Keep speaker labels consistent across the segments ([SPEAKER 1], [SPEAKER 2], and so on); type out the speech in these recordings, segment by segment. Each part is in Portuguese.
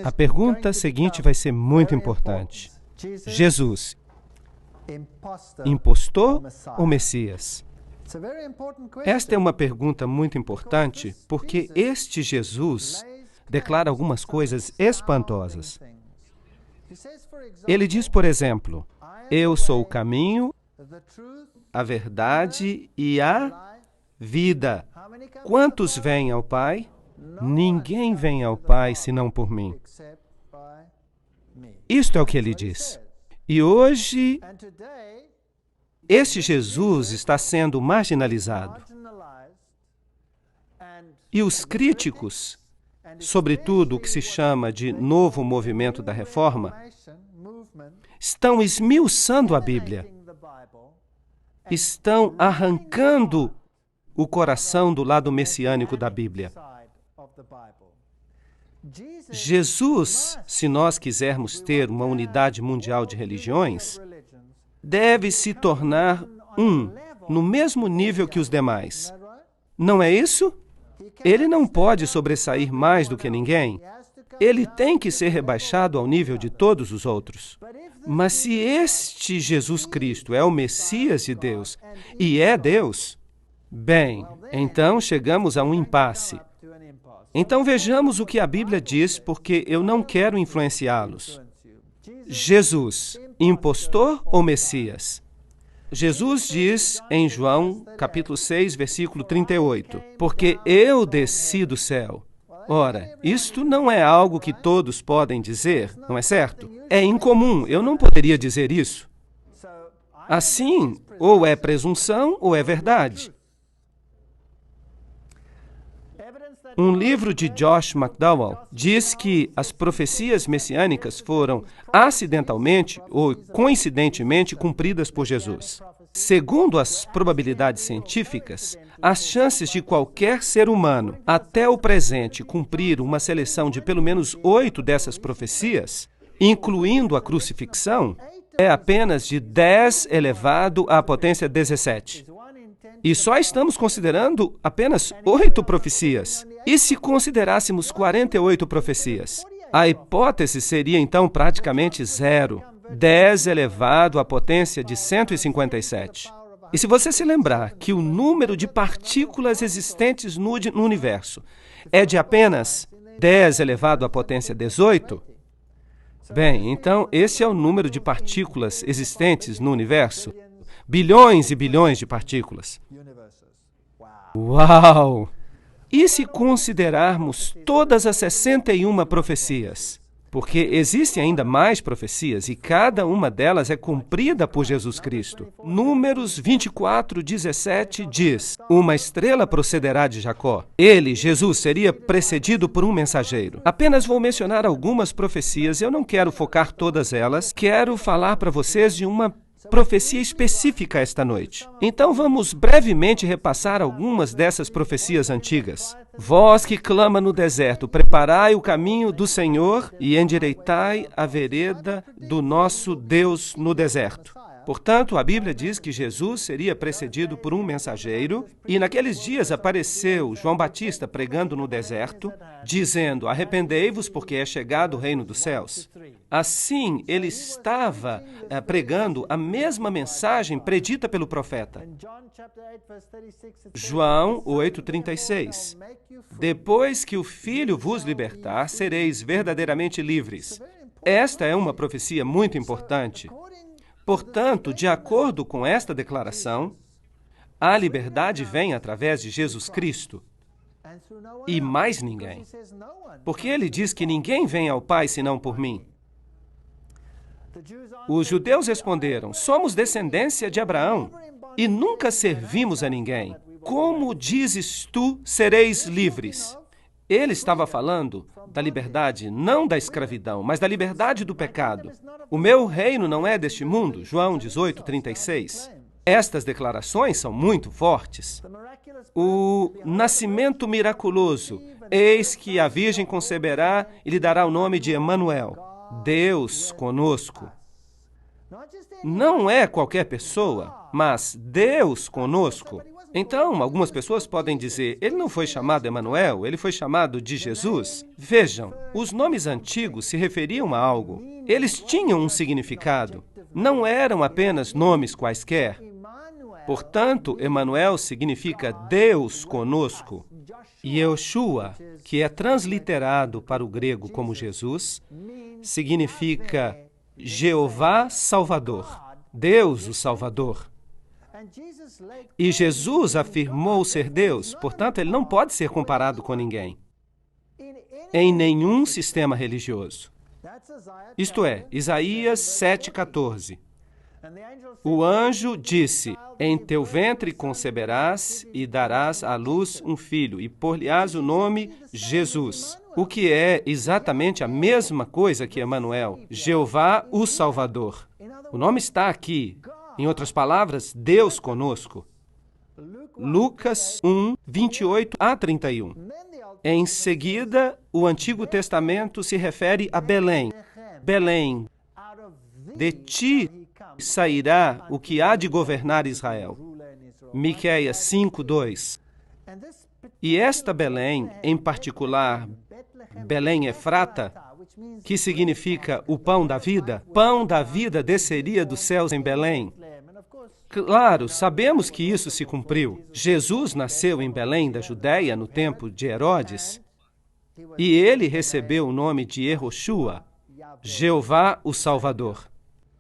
[SPEAKER 1] A pergunta seguinte vai ser muito importante. Jesus, impostor ou Messias? Esta é uma pergunta muito importante porque este Jesus declara algumas coisas espantosas. Ele diz, por exemplo, eu sou o caminho, a verdade e a vida. Quantos vêm ao Pai? Ninguém vem ao Pai senão por mim. Isto é o que ele diz. E hoje, este Jesus está sendo marginalizado. E os críticos, sobretudo o que se chama de novo movimento da reforma, estão esmiuçando a Bíblia. Estão arrancando o coração do lado messiânico da Bíblia. Jesus, se nós quisermos ter uma unidade mundial de religiões, deve se tornar no mesmo nível que os demais. Não é isso? Ele não pode sobressair mais do que ninguém. Ele tem que ser rebaixado ao nível de todos os outros. Mas se este Jesus Cristo é o Messias de Deus e é Deus, bem, então chegamos a um impasse. Então vejamos o que a Bíblia diz, porque eu não quero influenciá-los. Jesus, impostor ou Messias? Jesus diz em João, capítulo 6, versículo 38, porque eu desci do céu. Ora, isto não é algo que todos podem dizer, não é certo? É incomum, eu não poderia dizer isso. Assim, ou é presunção ou é verdade. Um livro de Josh McDowell diz que as profecias messiânicas foram acidentalmente ou coincidentemente cumpridas por Jesus. Segundo as probabilidades científicas, as chances de qualquer ser humano, até o presente, cumprir uma seleção de pelo menos 8 dessas profecias, incluindo a crucifixão, é apenas de 10 elevado à potência 17. E só estamos considerando apenas 8 profecias. E se considerássemos 48 profecias? A hipótese seria então praticamente zero. 10 elevado à potência de 157. E se você se lembrar que o número de partículas existentes no universo é de apenas 10 elevado à potência 18, bem, então esse é o número de partículas existentes no universo. Bilhões e bilhões de partículas. Uau! E se considerarmos todas as 61 profecias? Porque existem ainda mais profecias e cada uma delas é cumprida por Jesus Cristo. Números 24, 17 diz, uma estrela procederá de Jacó. Ele, Jesus, seria precedido por um mensageiro. Apenas vou mencionar algumas profecias, eu não quero focar todas elas, quero falar para vocês de uma profecia específica esta noite. Então vamos brevemente repassar algumas dessas profecias antigas. Vós que clama no deserto, preparai o caminho do Senhor e endireitai a vereda do nosso Deus no deserto. Portanto, a Bíblia diz que Jesus seria precedido por um mensageiro, e naqueles dias apareceu João Batista pregando no deserto, dizendo, arrependei-vos porque é chegado o reino dos céus. Assim, ele estava pregando a mesma mensagem predita pelo profeta. João 8,36. Depois que o Filho vos libertar, sereis verdadeiramente livres. Esta é uma profecia muito importante. Portanto, de acordo com esta declaração, a liberdade vem através de Jesus Cristo e mais ninguém. Porque ele diz que ninguém vem ao Pai senão por mim. Os judeus responderam, somos descendência de Abraão e nunca servimos a ninguém. Como dizes tu, sereis livres? Ele estava falando da liberdade, não da escravidão, mas da liberdade do pecado. O meu reino não é deste mundo, João 18:36. Estas declarações são muito fortes. O nascimento miraculoso, eis que a Virgem conceberá e lhe dará o nome de Emanuel, Deus conosco. Não é qualquer pessoa, mas Deus conosco. Então, algumas pessoas podem dizer, ele não foi chamado Emanuel, ele foi chamado de Jesus. Vejam, os nomes antigos se referiam a algo. Eles tinham um significado. Não eram apenas nomes quaisquer. Portanto, Emanuel significa Deus conosco. E Yeshua, que é transliterado para o grego como Jesus, significa Jeová Salvador, Deus o Salvador. E Jesus afirmou ser Deus, portanto, ele não pode ser comparado com ninguém, em nenhum sistema religioso. Isto é, Isaías 7,14. O anjo disse, em teu ventre conceberás e darás à luz um filho, e por-lhe-ás o nome Jesus, o que é exatamente a mesma coisa que Emanuel, Jeová o Salvador. O nome está aqui. Em outras palavras, Deus conosco. Lucas 1, 28 a 31. Em seguida, o Antigo Testamento se refere a Belém. Belém, de ti sairá o que há de governar Israel. Miqueias 5, 2. E esta Belém, em particular, Belém Efrata, que significa o pão da vida desceria dos céus em Belém. Claro, sabemos que isso se cumpriu. Jesus nasceu em Belém da Judéia no tempo de Herodes, e ele recebeu o nome de Yehoshua, Jeová o Salvador.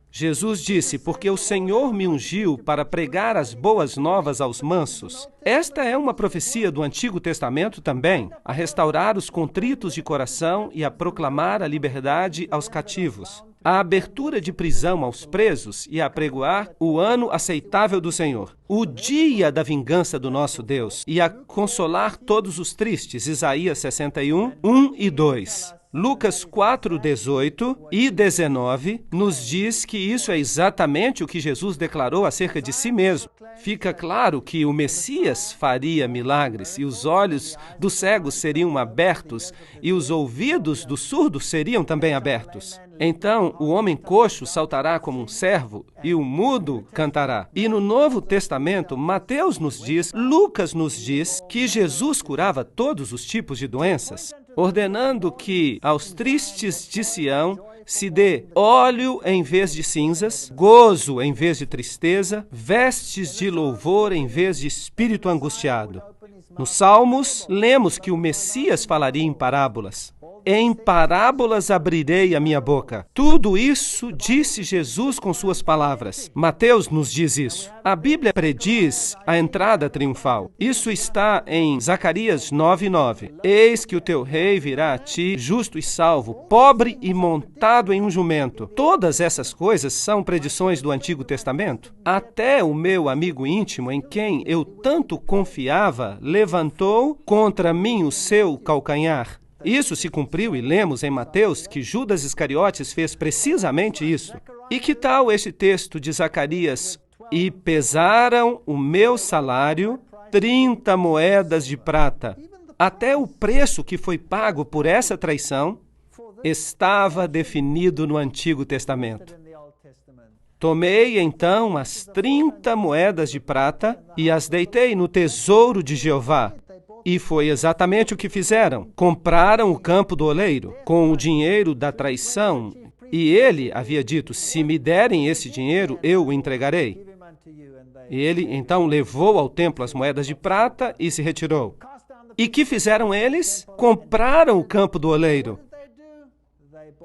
[SPEAKER 1] Jesus disse, porque o Senhor me ungiu para pregar as boas novas aos mansos. Esta é uma profecia do Antigo Testamento também, a restaurar os contritos de coração e a proclamar a liberdade aos cativos, a abertura de prisão aos presos e a apregoar o ano aceitável do Senhor, o dia da vingança do nosso Deus, e a consolar todos os tristes. Isaías 61, 1 e 2. Lucas 4, 18 e 19 nos diz que isso é exatamente o que Jesus declarou acerca de si mesmo. Fica claro que o Messias faria milagres, e os olhos dos cegos seriam abertos, e os ouvidos dos surdos seriam também abertos. Então, o homem coxo saltará como um servo, e o mudo cantará. E no Novo Testamento, Mateus nos diz, Lucas nos diz, que Jesus curava todos os tipos de doenças, ordenando que aos tristes de Sião se dê óleo em vez de cinzas, gozo em vez de tristeza, vestes de louvor em vez de espírito angustiado. Nos Salmos, lemos que o Messias falaria em parábolas. Em parábolas abrirei a minha boca. Tudo isso disse Jesus com suas palavras. Mateus nos diz isso. A Bíblia prediz a entrada triunfal. Isso está em Zacarias 9:9. Eis que o teu rei virá a ti, justo e salvo, pobre e montado em um jumento. Todas essas coisas são predições do Antigo Testamento. Até o meu amigo íntimo, em quem eu tanto confiava, levantou contra mim o seu calcanhar. Isso se cumpriu e lemos em Mateus que Judas Iscariotes fez precisamente isso. E que tal este texto de Zacarias? E pesaram o meu salário 30 moedas de prata. Até o preço que foi pago por essa traição estava definido no Antigo Testamento. Tomei então as 30 moedas de prata e as deitei no tesouro de Jeová. E foi exatamente o que fizeram. Compraram o campo do oleiro com o dinheiro da traição. E ele havia dito, se me derem esse dinheiro, eu o entregarei. E ele então levou ao templo as moedas de prata e se retirou. E que fizeram eles? Compraram o campo do oleiro.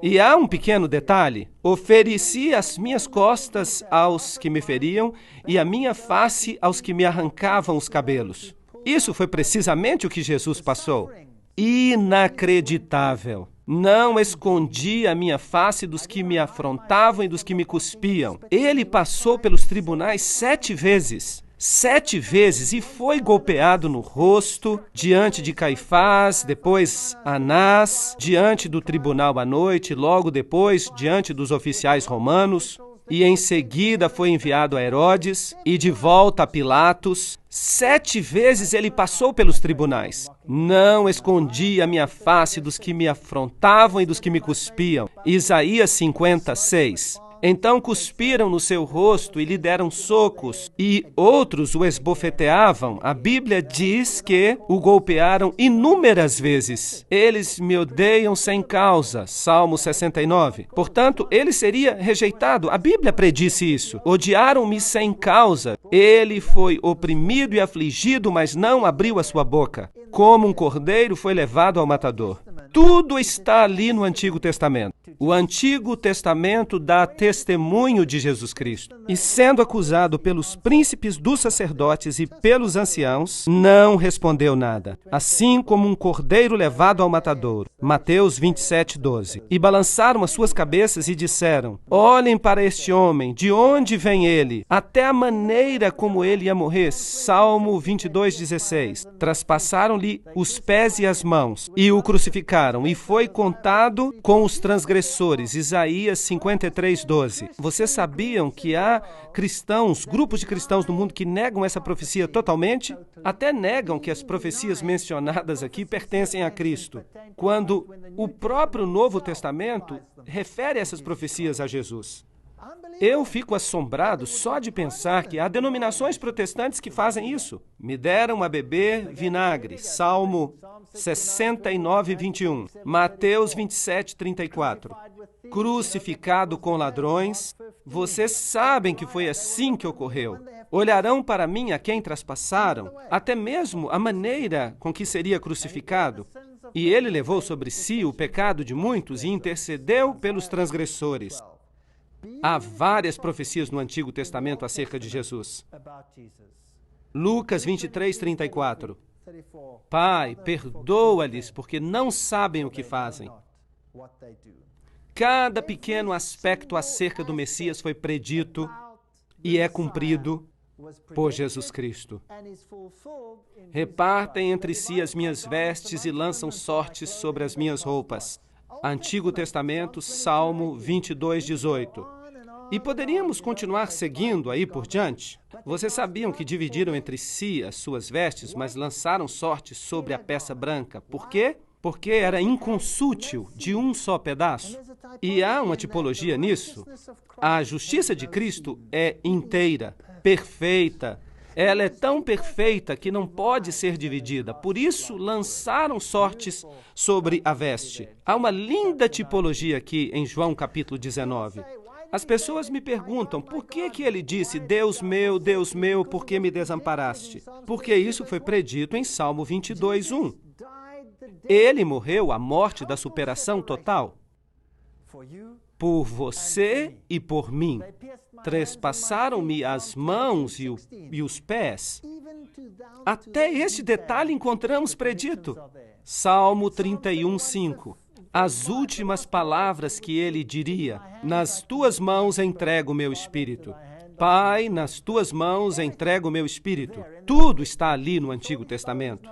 [SPEAKER 1] E há um pequeno detalhe. Ofereci as minhas costas aos que me feriam e a minha face aos que me arrancavam os cabelos. Isso foi precisamente o que Jesus passou. Inacreditável. Não escondi a minha face dos que me afrontavam e dos que me cuspiam. Ele passou pelos tribunais 7 vezes. 7 vezes, e foi golpeado no rosto, diante de Caifás, depois Anás, diante do tribunal à noite, logo depois, diante dos oficiais romanos. E em seguida foi enviado a Herodes e de volta a Pilatos. 7 vezes ele passou pelos tribunais. Não escondi a minha face dos que me afrontavam e dos que me cuspiam. Isaías 56. Então cuspiram no seu rosto e lhe deram socos, e outros o esbofeteavam. A Bíblia diz que o golpearam inúmeras vezes. Eles me odeiam sem causa. Salmo 69. Portanto, ele seria rejeitado. A Bíblia predisse isso. Odiaram-me sem causa. Ele foi oprimido e afligido, mas não abriu a sua boca. Como um cordeiro foi levado ao matador. Tudo está ali no Antigo Testamento. O Antigo Testamento dá testemunho de Jesus Cristo. E sendo acusado pelos príncipes dos sacerdotes e pelos anciãos, não respondeu nada. Assim como um cordeiro levado ao matadouro. Mateus 27:12. E balançaram as suas cabeças e disseram: olhem para este homem, de onde vem ele? Até a maneira como ele ia morrer. Salmo 22:16. Traspassaram-lhe os pés e as mãos e o crucificaram, e foi contado com os transgressores. Isaías 53:12. Vocês sabiam que há cristãos, grupos de cristãos no mundo que negam essa profecia totalmente? Até negam que as profecias mencionadas aqui pertencem a Cristo, quando o próprio Novo Testamento refere essas profecias a Jesus. Eu fico assombrado só de pensar que há denominações protestantes que fazem isso. Me deram a beber vinagre. Salmo 69:21. Mateus 27:34. Crucificado com ladrões. Vocês sabem que foi assim que ocorreu. Olharão para mim a quem traspassaram, até mesmo a maneira com que seria crucificado. E ele levou sobre si o pecado de muitos e intercedeu pelos transgressores. Há várias profecias no Antigo Testamento acerca de Jesus. Lucas 23:34. Pai, perdoa-lhes, porque não sabem o que fazem. Cada pequeno aspecto acerca do Messias foi predito e é cumprido por Jesus Cristo. Repartem entre si as minhas vestes e lançam sortes sobre as minhas roupas. Antigo Testamento, Salmo 22:18. E poderíamos continuar seguindo aí por diante? Vocês sabiam que dividiram entre si as suas vestes, mas lançaram sortes sobre a peça branca. Por quê? Porque era inconsútil, de um só pedaço. E há uma tipologia nisso. A justiça de Cristo é inteira, perfeita. Ela é tão perfeita que não pode ser dividida. Por isso, lançaram sortes sobre a veste. Há uma linda tipologia aqui em João capítulo 19. As pessoas me perguntam, por que ele disse, Deus meu, por que me desamparaste? Porque isso foi predito em Salmo 22:1. Ele morreu a morte da superação total. Por você e por mim. Trespassaram-me as mãos e os pés. Até este detalhe encontramos predito. Salmo 31:5. As últimas palavras que ele diria: nas tuas mãos entrego o meu espírito. Pai, nas tuas mãos entrego o meu espírito. Tudo está ali no Antigo Testamento.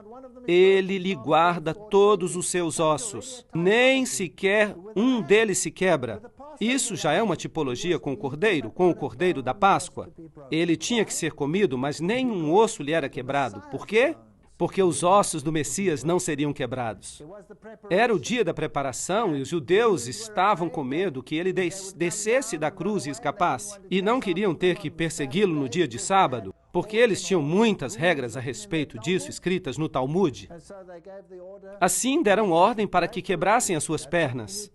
[SPEAKER 1] Ele lhe guarda todos os seus ossos. Nem sequer um deles se quebra. Isso já é uma tipologia com o cordeiro da Páscoa. Ele tinha que ser comido, mas nenhum osso lhe era quebrado. Por quê? Porque os ossos do Messias não seriam quebrados. Era o dia da preparação e os judeus estavam com medo que ele descesse da cruz e escapasse. E não queriam ter que persegui-lo no dia de sábado, porque eles tinham muitas regras a respeito disso escritas no Talmud. Assim deram ordem para que quebrassem as suas pernas.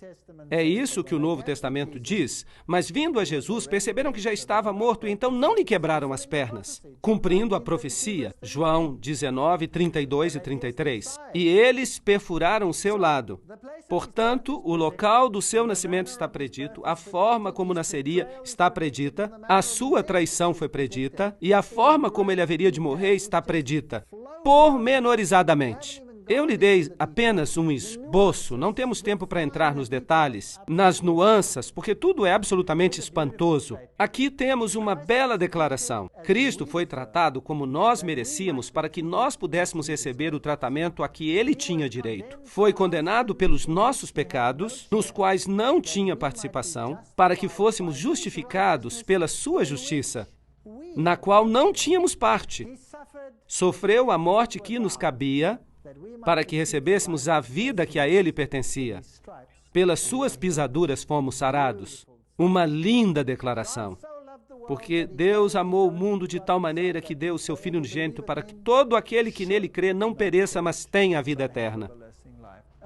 [SPEAKER 1] É isso que o Novo Testamento diz, mas vindo a Jesus, perceberam que já estava morto e então não lhe quebraram as pernas, cumprindo a profecia, João 19:32 e 33. E eles perfuraram o seu lado. Portanto, o local do seu nascimento está predito, a forma como nasceria está predita, a sua traição foi predita e a forma como ele haveria de morrer está predita, pormenorizadamente. Eu lhe dei apenas um esboço, não temos tempo para entrar nos detalhes, nas nuances, porque tudo é absolutamente espantoso. Aqui temos uma bela declaração. Cristo foi tratado como nós merecíamos para que nós pudéssemos receber o tratamento a que ele tinha direito. Foi condenado pelos nossos pecados, nos quais não tinha participação, para que fôssemos justificados pela sua justiça, na qual não tínhamos parte. Sofreu a morte que nos cabia, para que recebêssemos a vida que a ele pertencia. Pelas suas pisaduras fomos sarados. Uma linda declaração. Porque Deus amou o mundo de tal maneira que deu o seu Filho unigênito para que todo aquele que nele crê não pereça, mas tenha a vida eterna.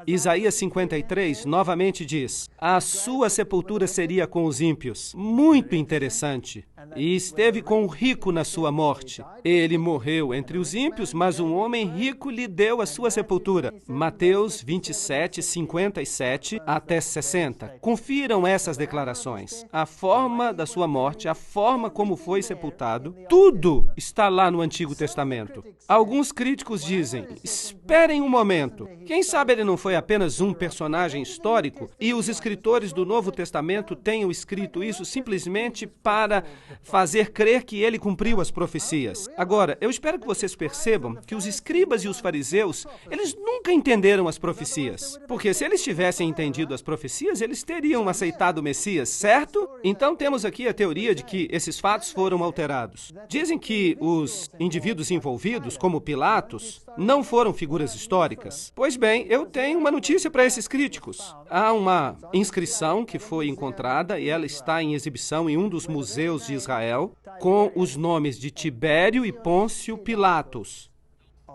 [SPEAKER 1] Isaías 53 novamente diz: a sua sepultura seria com os ímpios. Muito interessante. E esteve com o rico na sua morte. Ele morreu entre os ímpios, mas um homem rico lhe deu a sua sepultura. Mateus 27, 57 até 60. Confiram essas declarações. A forma da sua morte, a forma como foi sepultado, tudo está lá no Antigo Testamento. Alguns críticos dizem: esperem um momento. Quem sabe ele não foi apenas um personagem histórico e os escritores do Novo Testamento tenham escrito isso simplesmente para fazer crer que ele cumpriu as profecias. Agora, eu espero que vocês percebam que os escribas e os fariseus, eles nunca entenderam as profecias. Porque se eles tivessem entendido as profecias, eles teriam aceitado o Messias, certo? Então temos aqui a teoria de que esses fatos foram alterados. Dizem que os indivíduos envolvidos, como Pilatos, não foram figuras históricas. Pois bem, eu tenho uma notícia para esses críticos. Há uma inscrição que foi encontrada e ela está em exibição em um dos museus de Israel com os nomes de Tibério e Pôncio Pilatos.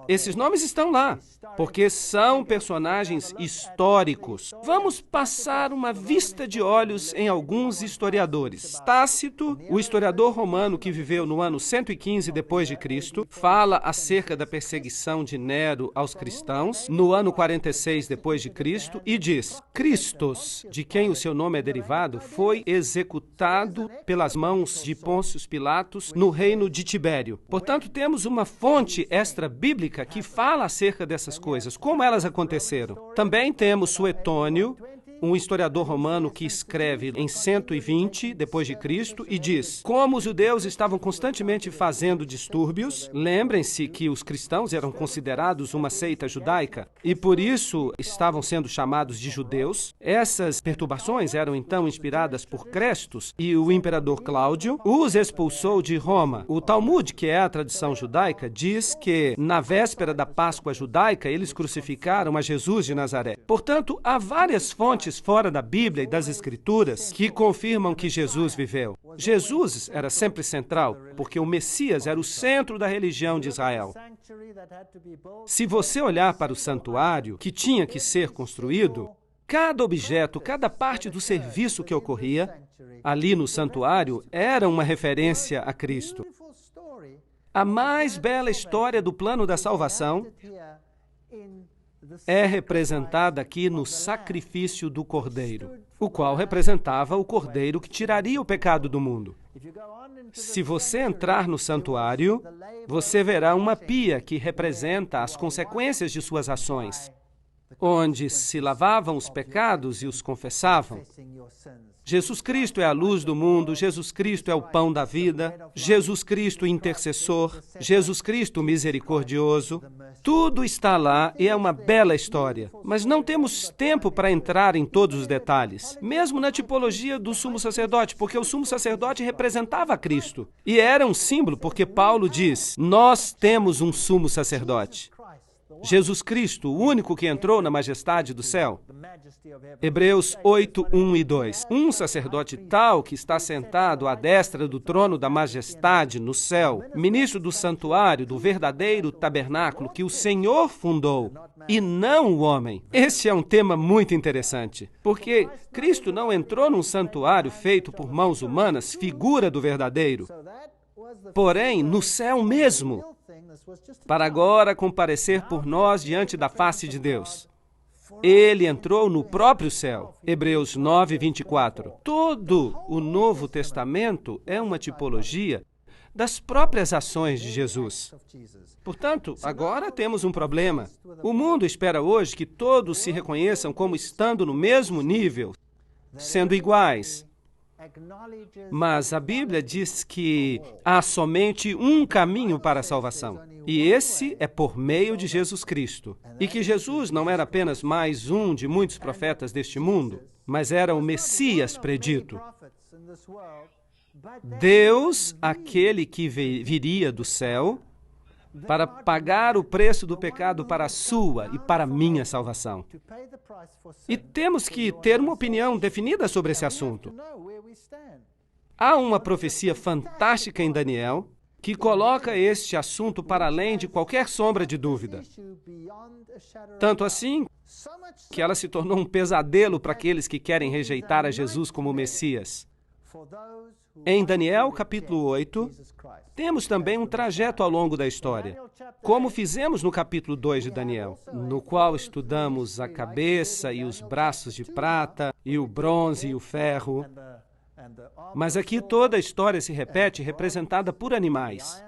[SPEAKER 1] Esses nomes estão lá, porque são personagens históricos. Vamos passar uma vista de olhos em alguns historiadores. Tácito, o historiador romano que viveu no ano 115 depois de Cristo, fala acerca da perseguição de Nero aos cristãos no ano 46 depois de Cristo e diz: Cristos, de quem o seu nome é derivado, foi executado pelas mãos de Pôncio Pilatos no reino de Tibério. Portanto, temos uma fonte extra-bíblica que fala acerca dessas coisas, como elas aconteceram. Também temos Suetônio, um historiador romano que escreve em 120 depois de Cristo e diz: como os judeus estavam constantemente fazendo distúrbios, lembrem-se que os cristãos eram considerados uma seita judaica e por isso estavam sendo chamados de judeus. Essas perturbações eram então inspiradas por Crestus e o imperador Cláudio os expulsou de Roma. O Talmud, que é a tradição judaica, diz que na véspera da Páscoa judaica eles crucificaram a Jesus de Nazaré. Portanto, há várias fontes fora da Bíblia e das Escrituras que confirmam que Jesus viveu. Jesus era sempre central, porque o Messias era o centro da religião de Israel. Se você olhar para o santuário que tinha que ser construído, cada objeto, cada parte do serviço que ocorria ali no santuário era uma referência a Cristo. A mais bela história do plano da salvação é representada aqui no sacrifício do Cordeiro, o qual representava o Cordeiro que tiraria o pecado do mundo. Se você entrar no santuário, você verá uma pia que representa as consequências de suas ações, onde se lavavam os pecados e os confessavam. Jesus Cristo é a luz do mundo, Jesus Cristo é o pão da vida, Jesus Cristo intercessor, Jesus Cristo misericordioso. Tudo está lá e é uma bela história, mas não temos tempo para entrar em todos os detalhes, mesmo na tipologia do sumo sacerdote, porque o sumo sacerdote representava Cristo. E era um símbolo, porque Paulo diz: nós temos um sumo sacerdote. Jesus Cristo, o único que entrou na majestade do céu. Hebreus 8, 1 e 2. Um sacerdote tal que está sentado à destra do trono da majestade no céu, ministro do santuário, do verdadeiro tabernáculo que o Senhor fundou, e não o homem. Este é um tema muito interessante, porque Cristo não entrou num santuário feito por mãos humanas, figura do verdadeiro, porém no céu mesmo, para agora comparecer por nós diante da face de Deus. Ele entrou no próprio céu. Hebreus 9, 24. Todo o Novo Testamento é uma tipologia das próprias ações de Jesus. Portanto, agora temos um problema. O mundo espera hoje que todos se reconheçam como estando no mesmo nível, sendo iguais. Mas a Bíblia diz que há somente um caminho para a salvação, e esse é por meio de Jesus Cristo. E que Jesus não era apenas mais um de muitos profetas deste mundo, mas era o Messias predito. Deus, aquele que viria do céu, para pagar o preço do pecado para a sua e para a minha salvação. E temos que ter uma opinião definida sobre esse assunto. Há uma profecia fantástica em Daniel que coloca este assunto para além de qualquer sombra de dúvida. Tanto assim que ela se tornou um pesadelo para aqueles que querem rejeitar a Jesus como Messias. Em Daniel, capítulo 8, temos também um trajeto ao longo da história, como fizemos no capítulo 2 de Daniel, no qual estudamos a cabeça e os braços de prata, e o bronze e o ferro. Mas aqui toda a história se repete, representada por animais.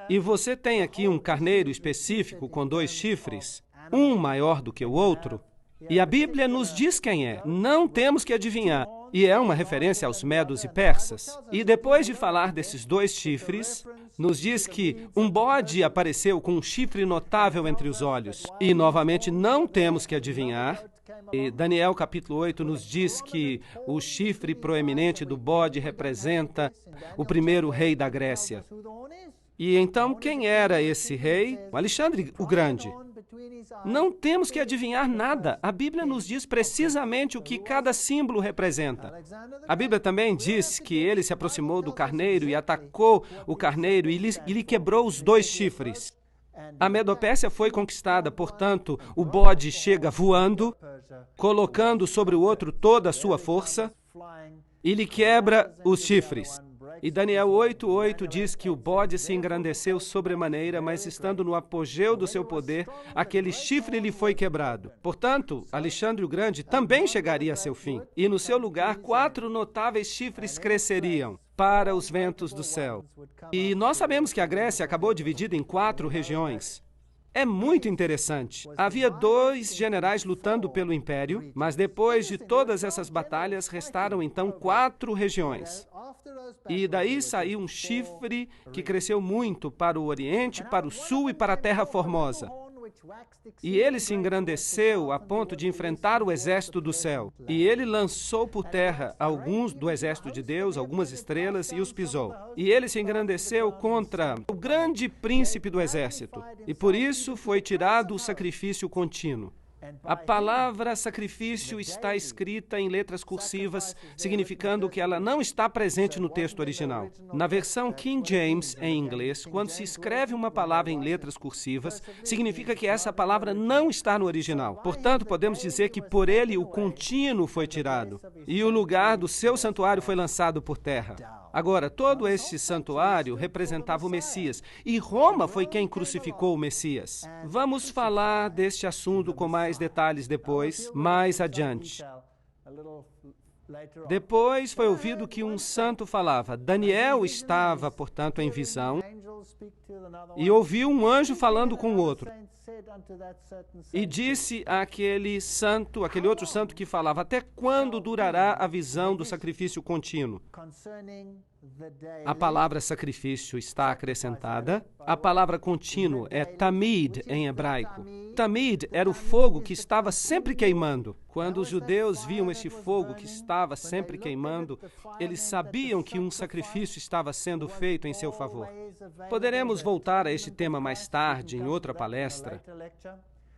[SPEAKER 1] E você tem aqui um carneiro específico com 2 chifres, um maior do que o outro, e a Bíblia nos diz quem é. Não temos que adivinhar. E é uma referência aos medos e persas. E depois de falar desses 2 chifres, nos diz que um bode apareceu com um chifre notável entre os olhos. E, novamente, não temos que adivinhar. E Daniel, capítulo 8, nos diz que o chifre proeminente do bode representa o primeiro rei da Grécia. E então, quem era esse rei? Alexandre o Grande. Não temos que adivinhar nada. A Bíblia nos diz precisamente o que cada símbolo representa. A Bíblia também diz que ele se aproximou do carneiro e atacou o carneiro e lhe quebrou os 2 chifres. A Medopérsia foi conquistada, portanto, o bode chega voando, colocando sobre o outro toda a sua força e lhe quebra os chifres. E Daniel 8:8 diz que o bode se engrandeceu sobremaneira, mas estando no apogeu do seu poder, aquele chifre lhe foi quebrado. Portanto, Alexandre o Grande também chegaria a seu fim. E no seu lugar, 4 notáveis chifres cresceriam para os ventos do céu. E nós sabemos que a Grécia acabou dividida em 4 regiões. É muito interessante. Havia 2 generais lutando pelo império, mas depois de todas essas batalhas, restaram então 4 regiões. E daí saiu um chifre que cresceu muito para o Oriente, para o Sul e para a Terra Formosa. E ele se engrandeceu a ponto de enfrentar o exército do céu. E ele lançou por terra alguns do exército de Deus, algumas estrelas, e os pisou. E ele se engrandeceu contra o grande príncipe do exército. E por isso foi tirado o sacrifício contínuo. A palavra sacrifício está escrita em letras cursivas, significando que ela não está presente no texto original. Na versão King James, em inglês, quando se escreve uma palavra em letras cursivas, significa que essa palavra não está no original. Portanto, podemos dizer que por ele o contínuo foi tirado, e o lugar do seu santuário foi lançado por terra. Agora, todo este santuário representava o Messias, e Roma foi quem crucificou o Messias. Vamos falar deste assunto com mais detalhes depois, mais adiante. Depois foi ouvido que um santo falava. Daniel estava, portanto, em visão, e ouviu um anjo falando com o outro. E disse àquele santo, aquele outro santo que falava, até quando durará a visão do sacrifício contínuo? A palavra sacrifício está acrescentada. A palavra contínuo é tamid em hebraico. Tamid era o fogo que estava sempre queimando. Quando os judeus viam esse fogo que estava sempre queimando, eles sabiam que um sacrifício estava sendo feito em seu favor. Poderemos voltar a este tema mais tarde, em outra palestra.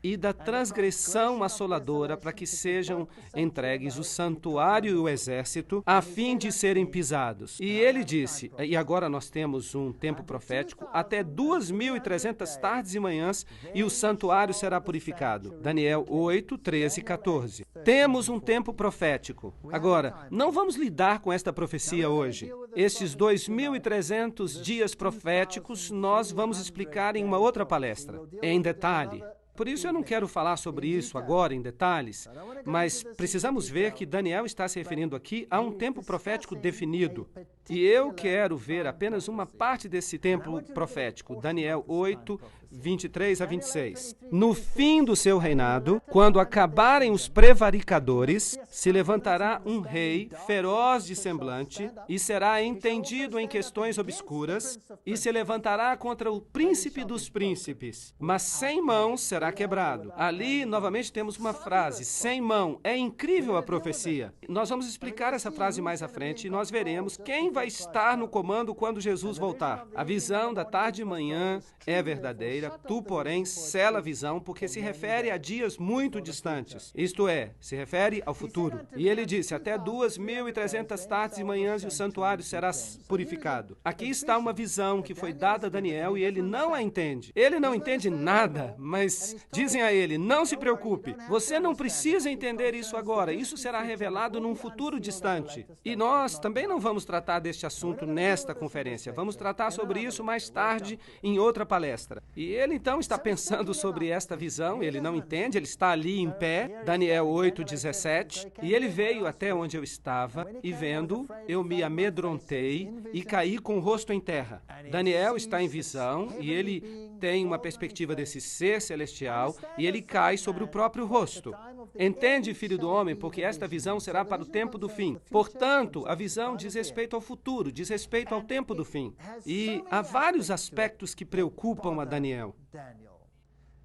[SPEAKER 1] E da transgressão assoladora para que sejam entregues o santuário e o exército, a fim de serem pisados. E ele disse, e agora nós temos um tempo profético, até 2.300 tardes e manhãs, e o santuário será purificado. Daniel 8, 13 e 14. Temos um tempo profético. Agora, não vamos lidar com esta profecia hoje. Estes 2.300 dias proféticos nós vamos explicar em uma outra palestra, em detalhe. Por isso eu não quero falar sobre isso agora em detalhes, mas precisamos ver que Daniel está se referindo aqui a um tempo profético definido. E eu quero ver apenas uma parte desse tempo profético, Daniel 8, 23 a 26. No fim do seu reinado, quando acabarem os prevaricadores, se levantará um rei feroz de semblante e será entendido em questões obscuras e se levantará contra o príncipe dos príncipes, mas sem mãos será quebrado. Ali, novamente, temos uma frase, sem mão. É incrível a profecia. Nós vamos explicar essa frase mais à frente e nós veremos quem vai estar no comando quando Jesus voltar. A visão da tarde e manhã é verdadeira, tu, porém, sela a visão, porque se refere a dias muito distantes. Isto é, se refere ao futuro. E ele disse, até 2.300 tardes e manhãs e o santuário será purificado. Aqui está uma visão que foi dada a Daniel e ele não a entende. Ele não entende nada, mas dizem a ele, não se preocupe, você não precisa entender isso agora, isso será revelado num futuro distante. E nós também não vamos tratar deste assunto nesta conferência, vamos tratar sobre isso mais tarde em outra palestra. E ele então está pensando sobre esta visão, ele não entende, ele está ali em pé, Daniel 8:17, e ele veio até onde eu estava e vendo, eu me amedrontei e caí com o rosto em terra. Daniel está em visão e ele tem uma perspectiva desse ser celestial e ele cai sobre o próprio rosto. Entende, filho do homem, porque esta visão será para o tempo do fim. Portanto, a visão diz respeito ao futuro, diz respeito ao tempo do fim. E há vários aspectos que preocupam a Daniel.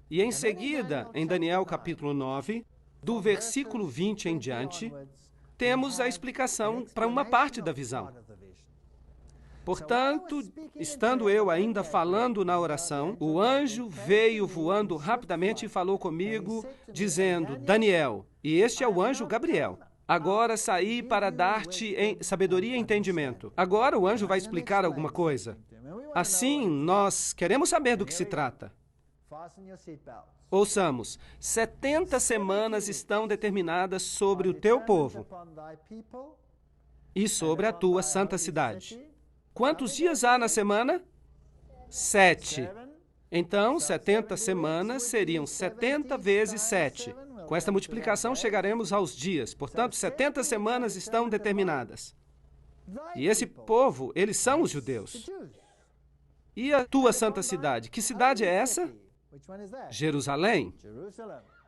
[SPEAKER 1] E em seguida, em Daniel capítulo 9, do versículo 20 em diante, temos a explicação para uma parte da visão. Portanto, estando eu ainda falando na oração, o anjo veio voando rapidamente e falou comigo, dizendo, Daniel, e este é o anjo Gabriel, agora saí para dar-te sabedoria e entendimento. Agora o anjo vai explicar alguma coisa. Assim, nós queremos saber do que se trata. Ouçamos, 70 semanas estão determinadas sobre o teu povo e sobre a tua santa cidade. Quantos dias há na semana? 7. Então, 70 semanas seriam 70 vezes 7. Com esta multiplicação, chegaremos aos dias. Portanto, 70 semanas estão determinadas. E esse povo, eles são os judeus. E a tua santa cidade? Que cidade é essa? Jerusalém.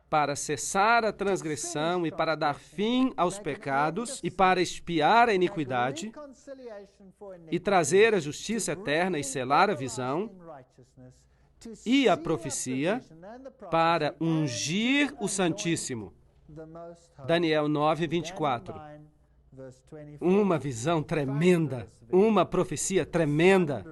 [SPEAKER 1] Para cessar a transgressão e para dar fim aos pecados e para expiar a iniquidade e trazer a justiça eterna e selar a visão e a profecia para ungir o Santíssimo. Daniel 9:24. Uma visão tremenda, uma profecia tremenda.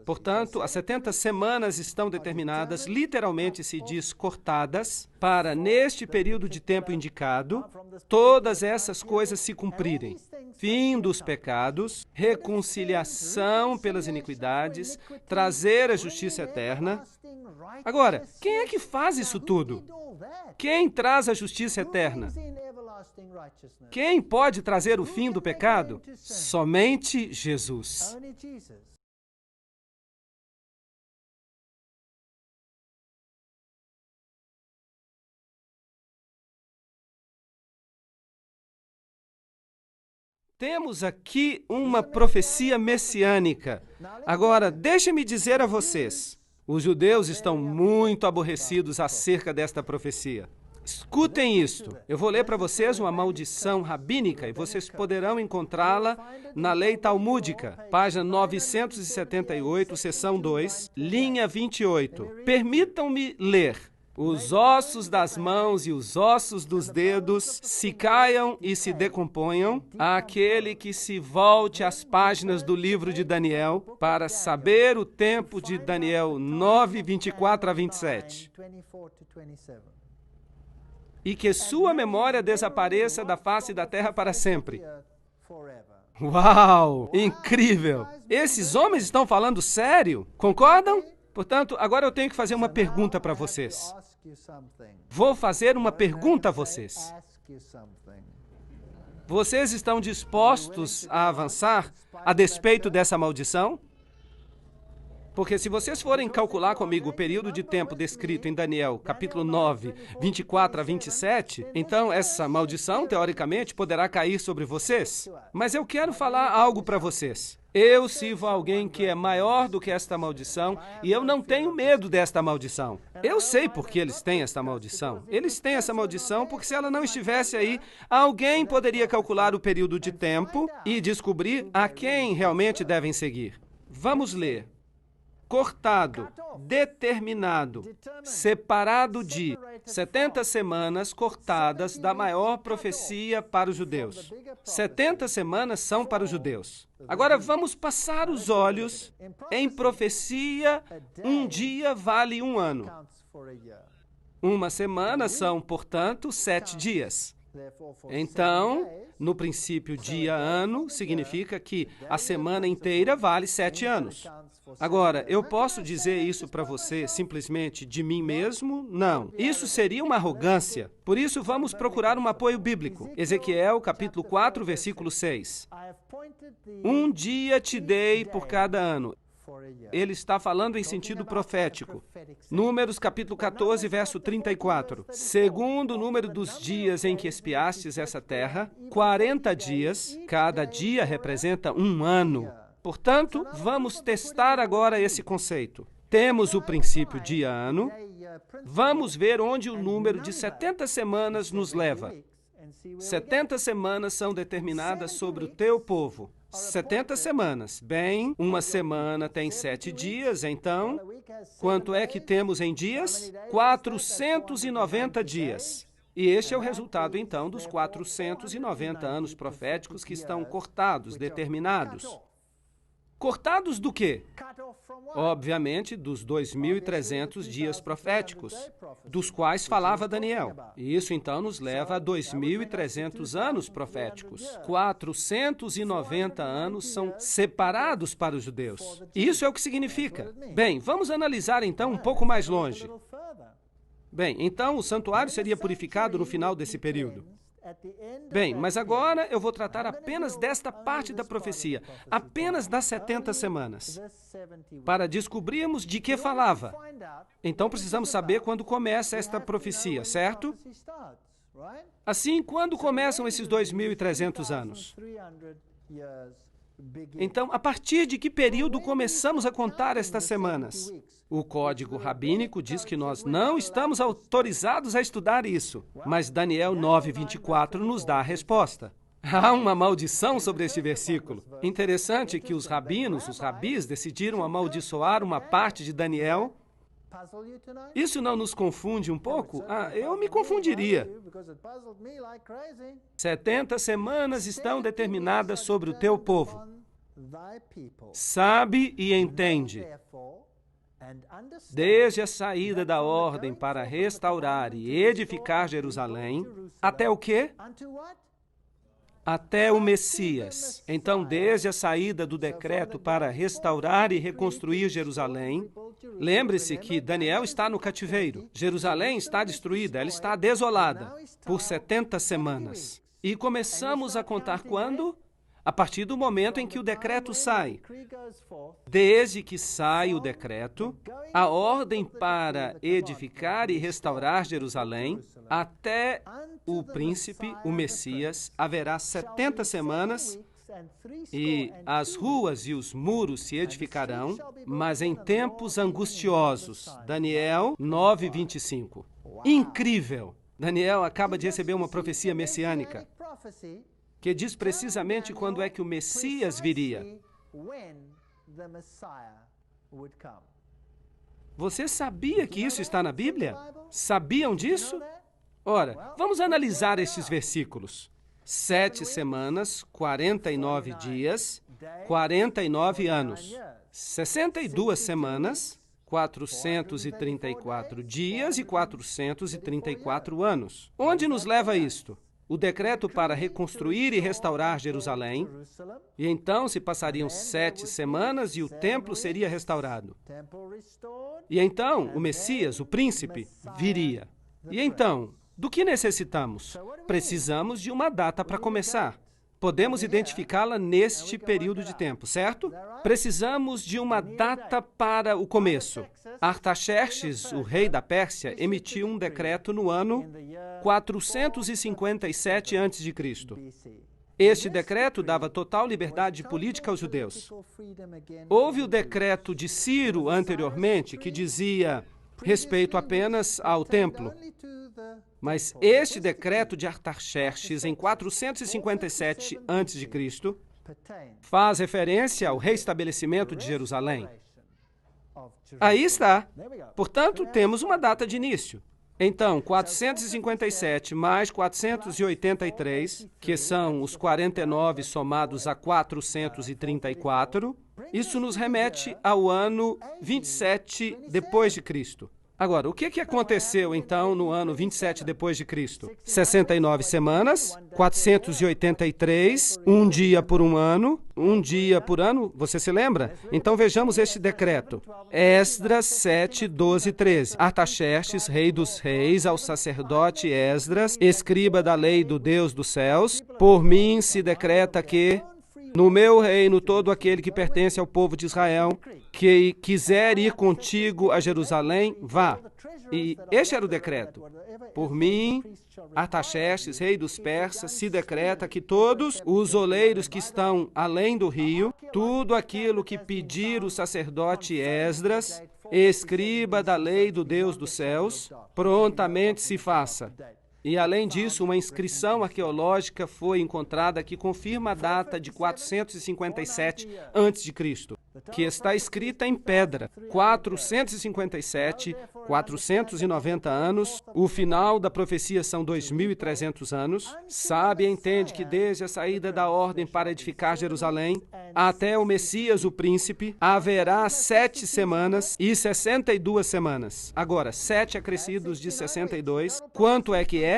[SPEAKER 1] Portanto, as 70 semanas estão determinadas, literalmente se diz cortadas, para, neste período de tempo indicado, todas essas coisas se cumprirem. Fim dos pecados, reconciliação pelas iniquidades, trazer a justiça eterna. Agora, quem é que faz isso tudo? Quem traz a justiça eterna? Quem pode trazer o fim do pecado? Somente Jesus. Temos aqui uma profecia messiânica. Agora, deixe-me dizer a vocês, os judeus estão muito aborrecidos acerca desta profecia. Escutem isto. Eu vou ler para vocês uma maldição rabínica e vocês poderão encontrá-la na lei talmúdica, página 978, seção 2, linha 28. Permitam-me ler. Os ossos das mãos e os ossos dos dedos se caiam e se decomponham, àquele que se volte às páginas do livro de Daniel para saber o tempo de Daniel 9, 24 a 27. E que sua memória desapareça da face da terra para sempre. Uau! Incrível! Esses homens estão falando sério? Concordam? Portanto, agora eu tenho que fazer uma pergunta para vocês. Vou fazer uma pergunta a vocês. Vocês estão dispostos a avançar a despeito dessa maldição? Porque se vocês forem calcular comigo o período de tempo descrito em Daniel, capítulo 9, 24 a 27, então essa maldição, teoricamente, poderá cair sobre vocês. Mas eu quero falar algo para vocês. Eu sirvo a alguém que é maior do que esta maldição e eu não tenho medo desta maldição. Eu sei por que eles têm esta maldição. Eles têm essa maldição porque se ela não estivesse aí, alguém poderia calcular o período de tempo e descobrir a quem realmente devem seguir. Vamos ler. cortado, determinado, separado de 70 semanas cortadas da maior profecia para os judeus. 70 semanas são para os judeus. Agora vamos passar os olhos em profecia, um dia vale um ano. Uma semana são, portanto, 7 dias. Então, no princípio, dia-ano significa que a semana inteira vale 7 anos. Agora, eu posso dizer isso para você simplesmente de mim mesmo? Não. Isso seria uma arrogância. Por isso, vamos procurar um apoio bíblico. Ezequiel, capítulo 4, versículo 6. Um dia te dei por cada ano. Ele está falando em sentido profético. Números, capítulo 14, verso 34. Segundo o número dos dias em que espiastes essa terra, 40 dias, cada dia representa um ano. Portanto, vamos testar agora esse conceito. Temos o princípio dia-ano. Vamos ver onde o número de 70 semanas nos leva. 70 semanas são determinadas sobre o teu povo. 70 semanas. Bem, uma semana tem 7 dias, então, quanto é que temos em dias? 490 dias. E este é o resultado, então, dos 490 anos proféticos que estão cortados, determinados. Cortados do quê? Obviamente, dos 2.300 dias proféticos, dos quais falava Daniel. E isso, então, nos leva a 2.300 anos proféticos. 490 anos são separados para os judeus. Isso é o que significa. Bem, vamos analisar, então, um pouco mais longe. Bem, então, o santuário seria purificado no final desse período. Bem, mas agora eu vou tratar apenas desta parte da profecia, apenas das 70 semanas, para descobrirmos de que falava. Então precisamos saber quando começa esta profecia, certo? Assim, quando começam esses 2.300 anos? Então, a partir de que período começamos a contar estas semanas? O código rabínico diz que nós não estamos autorizados a estudar isso, mas Daniel 9:24 nos dá a resposta. Há uma maldição sobre este versículo. Interessante que os rabis decidiram amaldiçoar uma parte de Daniel. Isso não nos confunde um pouco? Eu me confundiria. 70 semanas estão determinadas sobre o teu povo. Sabe e entende. Desde a saída da ordem para restaurar e edificar Jerusalém, até o quê? Até o Messias. Então, desde a saída do decreto para restaurar e reconstruir Jerusalém, lembre-se que Daniel está no cativeiro. Jerusalém está destruída, ela está desolada por 70 semanas. E começamos a contar quando? A partir do momento em que o decreto sai. Desde que sai o decreto, a ordem para edificar e restaurar Jerusalém, até o príncipe, o Messias, haverá 70 semanas e as ruas e os muros se edificarão, mas em tempos angustiosos. Daniel 9:25. Incrível! Daniel acaba de receber uma profecia messiânica que diz precisamente quando é que o Messias viria. Você sabia que isso está na Bíblia? Sabiam disso? Ora, vamos analisar estes versículos. 7 semanas, 49 dias, 49 anos. 62 semanas, 434 dias e 434 anos. Onde nos leva isto? O decreto para reconstruir e restaurar Jerusalém, e então se passariam 7 semanas e o templo seria restaurado. E então o Messias, o príncipe, viria. E então, do que necessitamos? Precisamos de uma data para começar. Podemos identificá-la neste período de tempo, certo? Precisamos de uma data para o começo. Artaxerxes, o rei da Pérsia, emitiu um decreto no ano 457 a.C. Este decreto dava total liberdade política aos judeus. Houve o decreto de Ciro anteriormente, que dizia respeito apenas ao templo. Mas este decreto de Artaxerxes, em 457 a.C., faz referência ao reestabelecimento de Jerusalém. Aí está. Portanto, temos uma data de início. Então, 457 mais 483, que são os 49 somados a 434, isso nos remete ao ano 27 depois de Cristo. Agora, o que aconteceu, então, no ano 27 depois de Cristo? 69 semanas, 483, um dia por um ano, você se lembra? Então, vejamos este decreto. Esdras 7, 12, 13. Artaxerxes, rei dos reis, ao sacerdote Esdras, escriba da lei do Deus dos céus, por mim se decreta que, no meu reino, todo aquele que pertence ao povo de Israel, que quiser ir contigo a Jerusalém, vá. E este era o decreto. Por mim, Artaxerxes, rei dos persas, se decreta que todos os oleiros que estão além do rio, tudo aquilo que pedir o sacerdote Esdras, escriba da lei do Deus dos céus, prontamente se faça. E, além disso, uma inscrição arqueológica foi encontrada que confirma a data de 457 a.C., que está escrita em pedra. 457, 490 anos, o final da profecia são 2.300 anos. Sabe e entende que desde a saída da ordem para edificar Jerusalém até o Messias, o príncipe, haverá 7 semanas e 62 semanas. Agora, 7 acrescidos de 62, quanto é que é?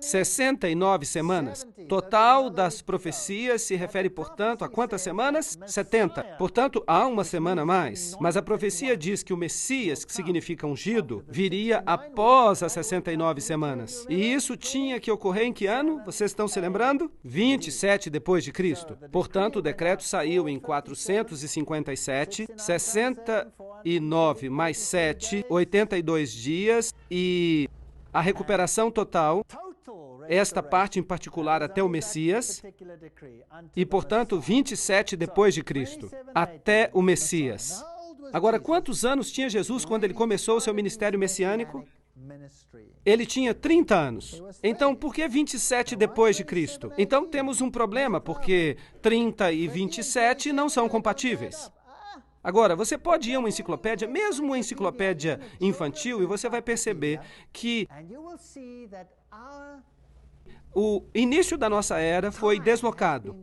[SPEAKER 1] 69 semanas. Total das profecias se refere, portanto, a quantas semanas? 70. Portanto, há uma semana a mais. Mas a profecia diz que o Messias, que significa ungido, viria após as 69 semanas. E isso tinha que ocorrer em que ano? Vocês estão se lembrando? 27 depois de Cristo. Portanto, o decreto saiu em 457, 69 mais 7, 82 dias e a recuperação total, esta parte em particular até o Messias, e, portanto, 27 depois de Cristo, até o Messias. Agora, quantos anos tinha Jesus quando ele começou o seu ministério messiânico? Ele tinha 30 anos. Então, por que 27 depois de Cristo? Então, temos um problema, porque 30 e 27 não são compatíveis. Agora, você pode ir a uma enciclopédia, mesmo uma enciclopédia infantil, e você vai perceber que o início da nossa era foi deslocado.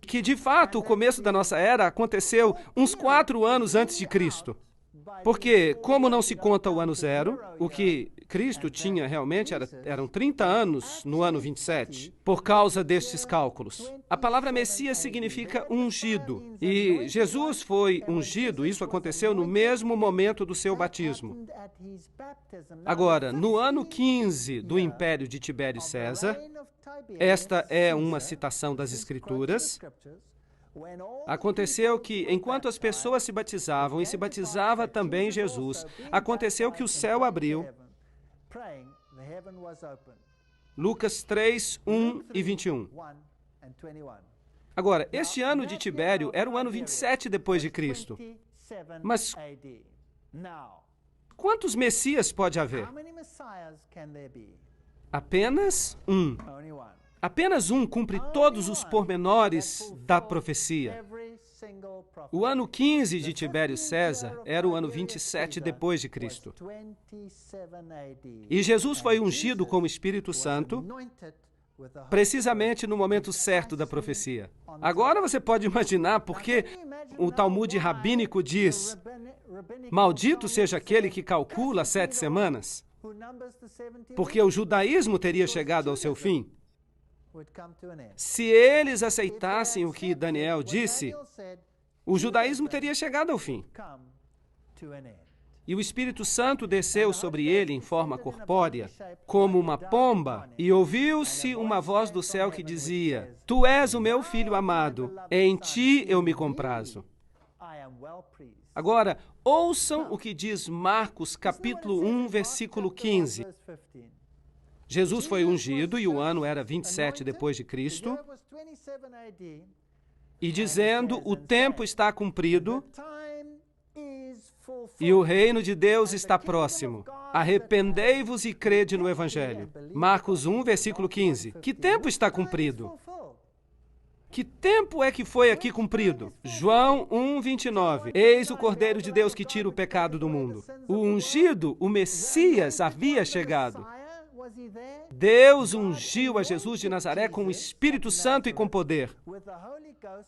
[SPEAKER 1] Que, de fato, o começo da nossa era aconteceu uns 4 anos antes de Cristo. Porque, como não se conta o ano zero, o que Cristo tinha realmente eram 30 anos no ano 27, por causa destes cálculos. A palavra Messias significa ungido, e Jesus foi ungido, isso aconteceu no mesmo momento do seu batismo. Agora, no ano 15 do Império de Tibério César, esta é uma citação das Escrituras, aconteceu que, enquanto as pessoas se batizavam, e se batizava também Jesus, aconteceu que o céu abriu. Lucas 3, 1 e 21. Agora, este ano de Tibério era o ano 27 depois de Cristo. Mas quantos Messias pode haver? Apenas um. Apenas um cumpre todos os pormenores da profecia. O ano 15 de Tibério César era o ano 27 depois de Cristo. E Jesus foi ungido com o Espírito Santo precisamente no momento certo da profecia. Agora você pode imaginar por que o Talmud rabínico diz: maldito seja aquele que calcula 7 semanas, porque o judaísmo teria chegado ao seu fim. Se eles aceitassem o que Daniel disse, o judaísmo teria chegado ao fim. E o Espírito Santo desceu sobre ele em forma corpórea, como uma pomba, e ouviu-se uma voz do céu que dizia: Tu és o meu filho amado, em ti eu me comprazo. Agora, ouçam o que diz Marcos, capítulo 1, versículo 15. Jesus foi ungido e o ano era 27 depois de Cristo, e dizendo: o tempo está cumprido e o reino de Deus está próximo. Arrependei-vos e crede no Evangelho. Marcos 1, versículo 15. Que tempo está cumprido? Que tempo é que foi aqui cumprido? João 1:29. Eis o Cordeiro de Deus que tira o pecado do mundo. O ungido, o Messias, havia chegado. Deus ungiu a Jesus de Nazaré com o Espírito Santo e com poder.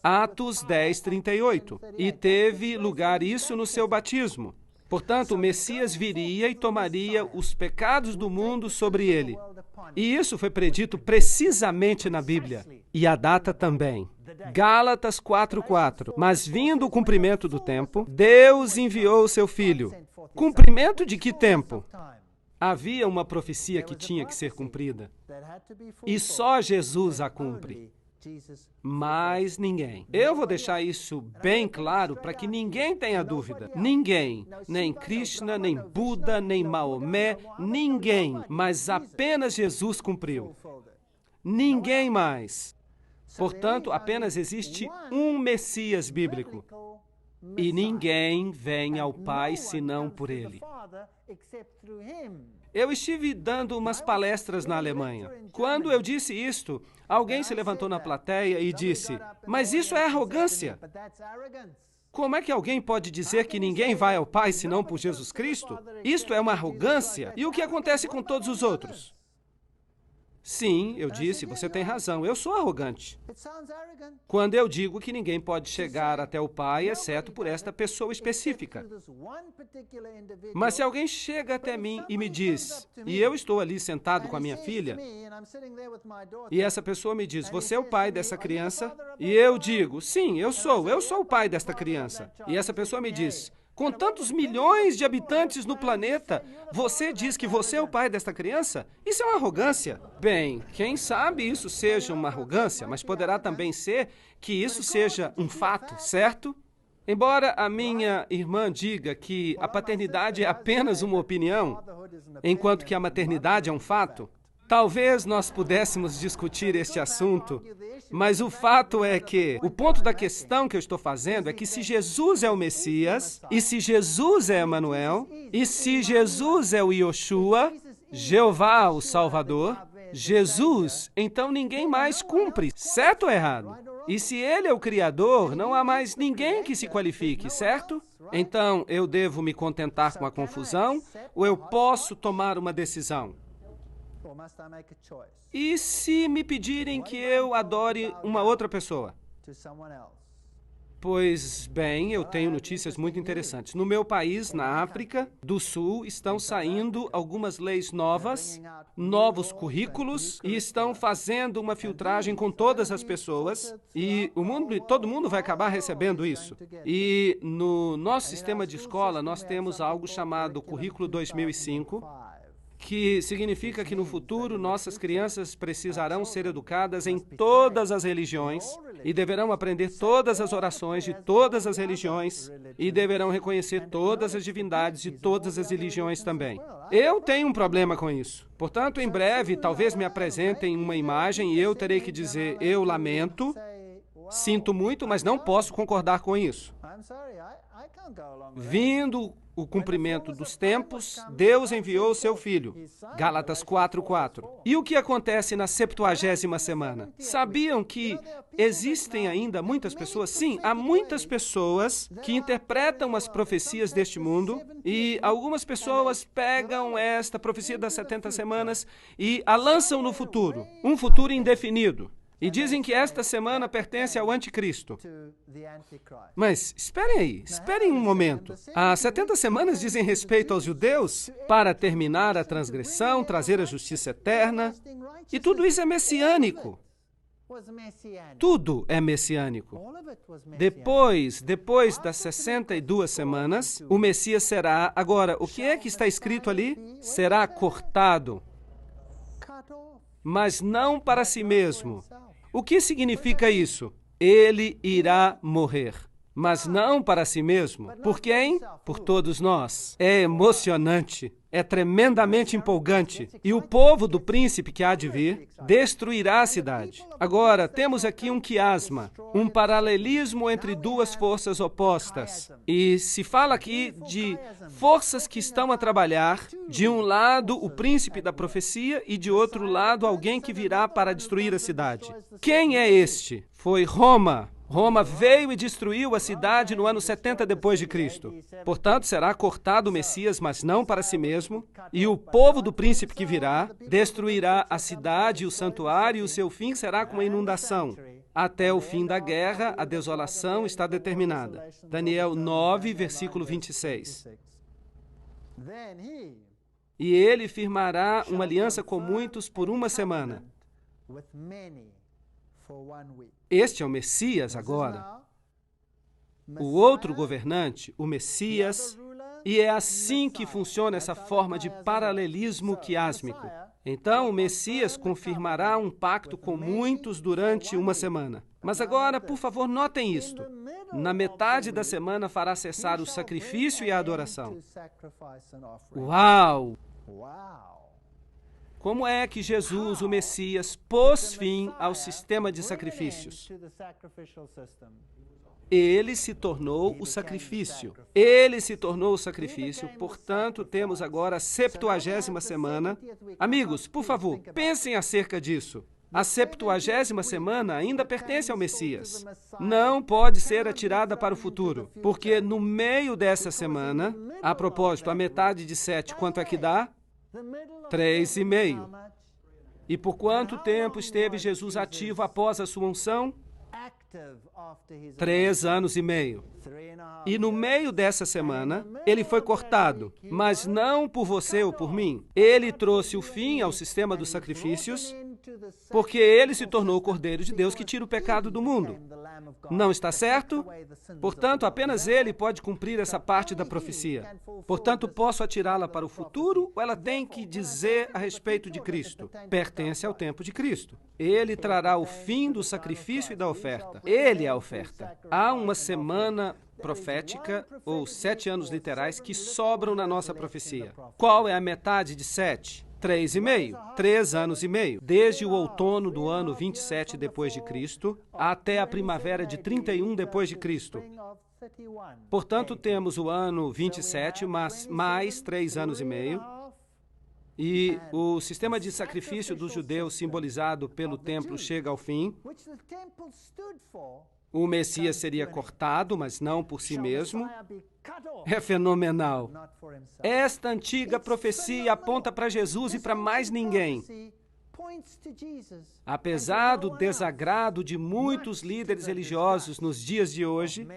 [SPEAKER 1] Atos 10:38. E teve lugar isso no seu batismo. Portanto, o Messias viria e tomaria os pecados do mundo sobre ele. E isso foi predito precisamente na Bíblia. E a data também. Gálatas 4:4. Mas vindo o cumprimento do tempo, Deus enviou o seu Filho. Cumprimento de que tempo? Havia uma profecia que tinha que ser cumprida. E só Jesus a cumpre. Mais ninguém. Eu vou deixar isso bem claro para que ninguém tenha dúvida. Ninguém. Nem Krishna, nem Buda, nem Maomé, ninguém. Mas apenas Jesus cumpriu. Ninguém mais. Portanto, apenas existe um Messias bíblico. E ninguém vem ao Pai senão por ele. Eu estive dando umas palestras na Alemanha. Quando eu disse isto, alguém se levantou na plateia e disse: mas isso é arrogância. Como é que alguém pode dizer que ninguém vai ao Pai senão por Jesus Cristo? Isto é uma arrogância. E o que acontece com todos os outros? Sim, eu disse, você tem razão, eu sou arrogante. Quando eu digo que ninguém pode chegar até o Pai, exceto por esta pessoa específica. Mas se alguém chega até mim e me diz, e eu estou ali sentado com a minha filha, e essa pessoa me diz, você é o pai dessa criança? E eu digo, sim, eu sou o pai desta criança. E essa pessoa me diz, com tantos milhões de habitantes no planeta, você diz que você é o pai desta criança? Isso é uma arrogância. Bem, quem sabe isso seja uma arrogância, mas poderá também ser que isso seja um fato, certo? Embora a minha irmã diga que a paternidade é apenas uma opinião, enquanto que a maternidade é um fato, talvez nós pudéssemos discutir este assunto, mas o fato é que o ponto da questão que eu estou fazendo é que se Jesus é o Messias, e se Jesus é Emanuel, e se Jesus é o Yoshua, Jeová, o Salvador, Jesus, então ninguém mais cumpre, certo ou errado? E se ele é o Criador, não há mais ninguém que se qualifique, certo? Então, eu devo me contentar com a confusão, ou eu posso tomar uma decisão? E se me pedirem que eu adore uma outra pessoa? Pois bem, eu tenho notícias muito interessantes. No meu país, na África do Sul, estão saindo algumas leis novas, novos currículos, e estão fazendo uma filtragem com todas as pessoas, e todo mundo vai acabar recebendo isso. E no nosso sistema de escola, nós temos algo chamado Currículo 2005, que significa que no futuro nossas crianças precisarão ser educadas em todas as religiões e deverão aprender todas as orações de todas as religiões e deverão reconhecer todas as divindades de todas as religiões também. Eu tenho um problema com isso. Portanto, em breve, talvez me apresentem uma imagem e eu terei que dizer, eu lamento, sinto muito, mas não posso concordar com isso. Vindo o cumprimento dos tempos, Deus enviou o seu Filho. Gálatas 4:4. E o que acontece na 70ª semana? Sabiam que existem ainda muitas pessoas? Sim, há muitas pessoas que interpretam as profecias deste mundo e algumas pessoas pegam esta profecia das 70 semanas e a lançam no futuro, um futuro indefinido. E dizem que esta semana pertence ao anticristo. Mas esperem um momento. As 70 semanas dizem respeito aos judeus para terminar a transgressão, trazer a justiça eterna. E tudo isso é messiânico. Tudo é messiânico. Depois das 62 semanas, o Messias será... Agora, o que é que está escrito ali? Será cortado. Mas não para si mesmo. O que significa isso? Ele irá morrer, mas não para si mesmo. Por quem? Por todos nós. É emocionante. É tremendamente empolgante. E o povo do príncipe que há de vir destruirá a cidade. Agora, temos aqui um quiasma, um paralelismo entre duas forças opostas. E se fala aqui de forças que estão a trabalhar, de um lado o príncipe da profecia e de outro lado alguém que virá para destruir a cidade. Quem é este? Foi Roma. Roma veio e destruiu a cidade no ano 70 depois de Cristo. Portanto, será cortado o Messias, mas não para si mesmo, e o povo do príncipe que virá destruirá a cidade e o santuário, e o seu fim será com a inundação. Até o fim da guerra, a desolação está determinada. Daniel 9, versículo 26. E ele firmará uma aliança com muitos por uma semana. Este é o Messias agora. O outro governante, o Messias, e é assim que funciona essa forma de paralelismo quiásmico. Então, o Messias confirmará um pacto com muitos durante uma semana. Mas agora, por favor, notem isto. Na metade da semana fará cessar o sacrifício e a adoração. Uau! Como é que Jesus, o Messias, pôs fim ao sistema de sacrifícios? Ele se tornou o sacrifício. Ele se tornou o sacrifício, portanto, temos agora a 70ª semana. Amigos, por favor, pensem acerca disso. A 70ª semana ainda pertence ao Messias. Não pode ser atirada para o futuro, porque no meio dessa semana, a propósito, a metade de 7, quanto é que dá? 3,5. E por quanto tempo esteve Jesus ativo após a sua unção? 3 anos e meio. E no meio dessa semana, ele foi cortado, mas não por você ou por mim. Ele trouxe o fim ao sistema dos sacrifícios, porque ele se tornou o Cordeiro de Deus que tira o pecado do mundo. Não está certo? Portanto, apenas ele pode cumprir essa parte da profecia. Portanto, posso atirá-la para o futuro ou ela tem que dizer a respeito de Cristo? Pertence ao tempo de Cristo. Ele trará o fim do sacrifício e da oferta. Ele é a oferta. Há uma semana profética, ou 7 anos literais, que sobram na nossa profecia. Qual é a metade de 7? 3,5, 3 anos e meio, desde o outono do ano 27 depois de Cristo até a primavera de 31 depois de Cristo. Portanto, temos o ano 27 mais 3 anos e meio, e o sistema de sacrifício dos judeus simbolizado pelo templo chega ao fim. O Messias seria cortado, mas não por si mesmo. É fenomenal. Esta antiga profecia aponta para Jesus e para mais ninguém. Apesar do desagrado de muitos líderes religiosos nos dias de hoje,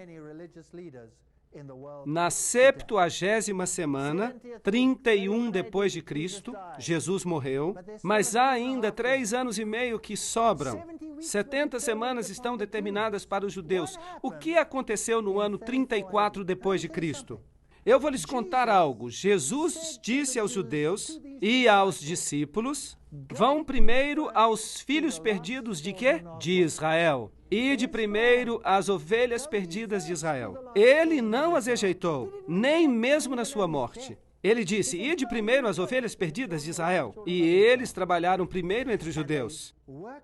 [SPEAKER 1] na 70ª semana, 31 depois de Cristo, Jesus morreu, mas há ainda 3 anos e meio que sobram. 70 semanas estão determinadas para os judeus. O que aconteceu no ano 34 depois de Cristo? Eu vou lhes contar algo. Jesus disse aos judeus e aos discípulos: vão primeiro aos filhos perdidos de quê? De Israel. Ide primeiro às ovelhas perdidas de Israel. Ele não as rejeitou, nem mesmo na sua morte. Ele disse: ide primeiro às ovelhas perdidas de Israel. E eles trabalharam primeiro entre os judeus.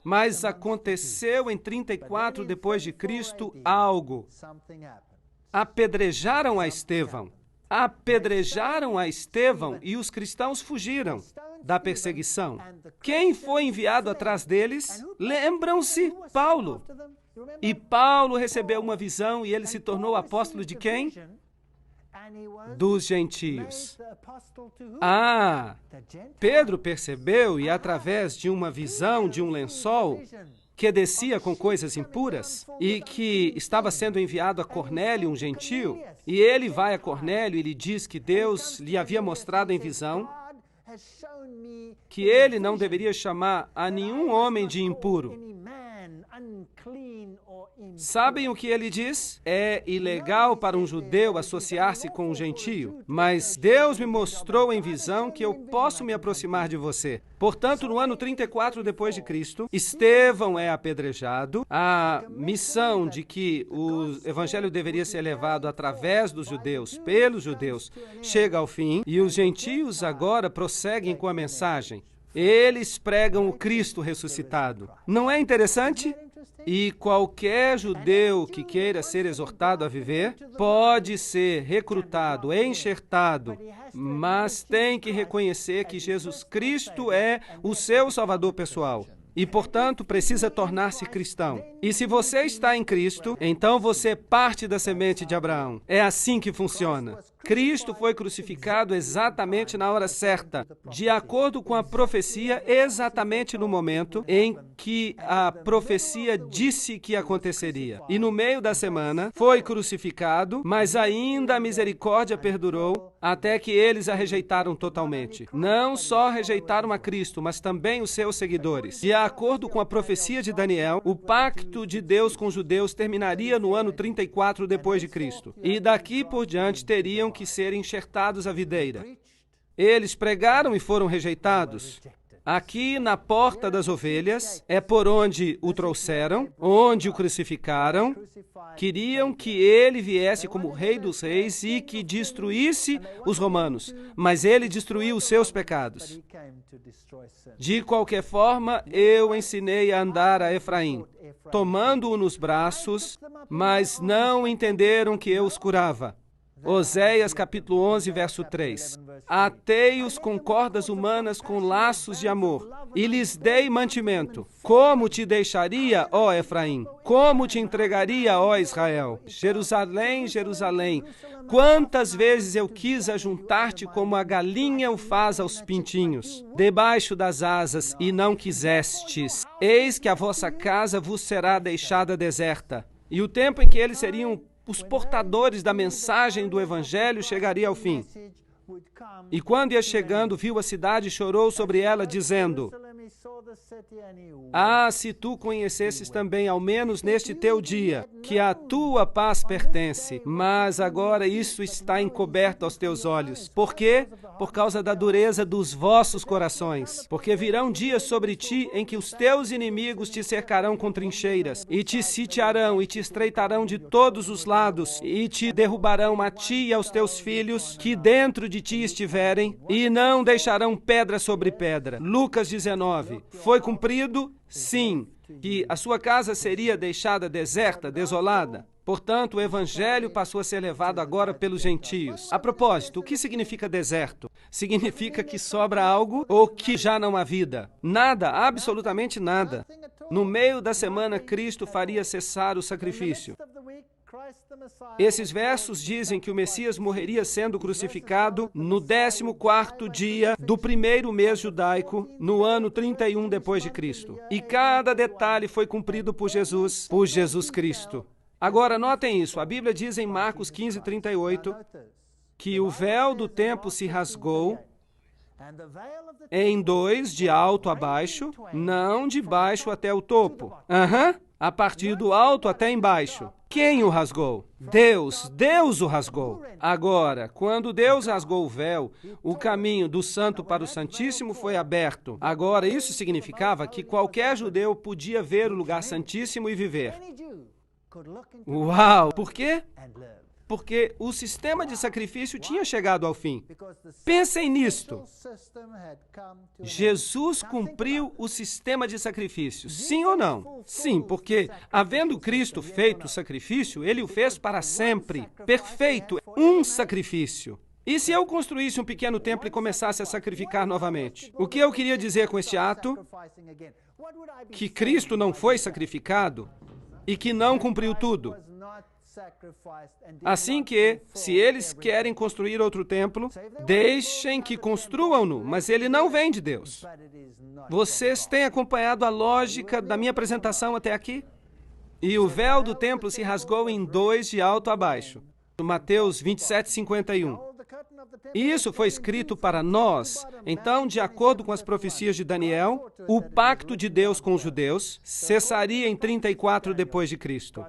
[SPEAKER 1] Mas aconteceu em 34 depois de Cristo algo. Apedrejaram a Estevão. Apedrejaram a Estevão e os cristãos fugiram da perseguição. Quem foi enviado atrás deles? Lembram-se? Paulo. E Paulo recebeu uma visão e ele se tornou apóstolo de quem? Dos gentios. Pedro percebeu e através de uma visão de um lençol que descia com coisas impuras e que estava sendo enviado a Cornélio, um gentio, e ele vai a Cornélio e lhe diz que Deus lhe havia mostrado em visão que ele não deveria chamar a nenhum homem de impuro. Sabem o que ele diz? É ilegal para um judeu associar-se com um gentio, mas Deus me mostrou em visão que eu posso me aproximar de você. Portanto, no ano 34 depois de Cristo, Estevão é apedrejado. A missão de que o evangelho deveria ser levado através dos judeus, pelos judeus, chega ao fim, e os gentios agora prosseguem com a mensagem. Eles pregam o Cristo ressuscitado. Não é interessante? E qualquer judeu que queira ser exortado a viver pode ser recrutado, enxertado, mas tem que reconhecer que Jesus Cristo é o seu Salvador pessoal. E, portanto, precisa tornar-se cristão. E se você está em Cristo, então você é parte da semente de Abraão. É assim que funciona. Cristo foi crucificado exatamente na hora certa, de acordo com a profecia, exatamente no momento em que a profecia disse que aconteceria. E no meio da semana, foi crucificado, mas ainda a misericórdia perdurou até que eles a rejeitaram totalmente. Não só rejeitaram a Cristo, mas também os seus seguidores. De acordo com a profecia de Daniel, o pacto de Deus com os judeus terminaria no ano 34 depois de Cristo. E daqui por diante teriam que ser enxertados à videira. Eles pregaram e foram rejeitados. Aqui na porta das ovelhas é por onde o trouxeram, onde o crucificaram. Queriam que ele viesse como rei dos reis e que destruísse os romanos, mas ele destruiu os seus pecados. De qualquer forma, eu ensinei a andar a Efraim, tomando-o nos braços, mas não entenderam que eu os curava. Oséias capítulo 11, verso 3. Atei-os com cordas humanas com laços de amor, e lhes dei mantimento. Como te deixaria, ó Efraim? Como te entregaria, ó Israel? Jerusalém, Jerusalém, quantas vezes eu quis ajuntar-te como a galinha o faz aos pintinhos, debaixo das asas, e não quisestes. Eis que a vossa casa vos será deixada deserta. E o tempo em que eles seriam os portadores da mensagem do Evangelho chegaria ao fim. E quando ia chegando, viu a cidade e chorou sobre ela, dizendo: Ah, se tu conhecesses também, ao menos neste teu dia, que a tua paz pertence, mas agora isso está encoberto aos teus olhos. Por quê? Por causa da dureza dos vossos corações. Porque virão dias sobre ti em que os teus inimigos te cercarão com trincheiras, e te sitiarão, e te estreitarão de todos os lados, e te derrubarão a ti e aos teus filhos, que dentro de ti estiverem, e não deixarão pedra sobre pedra. Lucas 19. Foi cumprido? Sim, que a sua casa seria deixada deserta, desolada. Portanto, o evangelho passou a ser levado agora pelos gentios. A propósito, o que significa deserto? Significa que sobra algo ou que já não há vida? Nada, absolutamente nada. No meio da semana, Cristo faria cessar o sacrifício. Esses versos dizem que o Messias morreria sendo crucificado no 14º dia do primeiro mês judaico, no ano 31 depois de Cristo. E cada detalhe foi cumprido por Jesus Cristo. Agora, notem isso. A Bíblia diz em Marcos 15:38 que o véu do templo se rasgou em dois, de alto a baixo, não de baixo até o topo. A partir do alto até embaixo. Quem o rasgou? Deus o rasgou. Agora, quando Deus rasgou o véu, o caminho do santo para o santíssimo foi aberto. Agora, isso significava que qualquer judeu podia ver o lugar santíssimo e viver. Uau! Por quê? Porque o sistema de sacrifício tinha chegado ao fim. Pensem nisto. Jesus cumpriu o sistema de sacrifício, sim ou não? Sim, porque, havendo Cristo feito o sacrifício, ele o fez para sempre. Perfeito, um sacrifício. E se eu construísse um pequeno templo e começasse a sacrificar novamente? O que eu queria dizer com este ato? Que Cristo não foi sacrificado e que não cumpriu tudo. Assim que, se eles querem construir outro templo, deixem que construam-no, mas ele não vem de Deus. Vocês têm acompanhado a lógica da minha apresentação até aqui? E o véu do templo se rasgou em dois, de alto a baixo. Mateus 27:51. Isso foi escrito para nós. Então, de acordo com as profecias de Daniel, o pacto de Deus com os judeus cessaria em 34 depois de Cristo,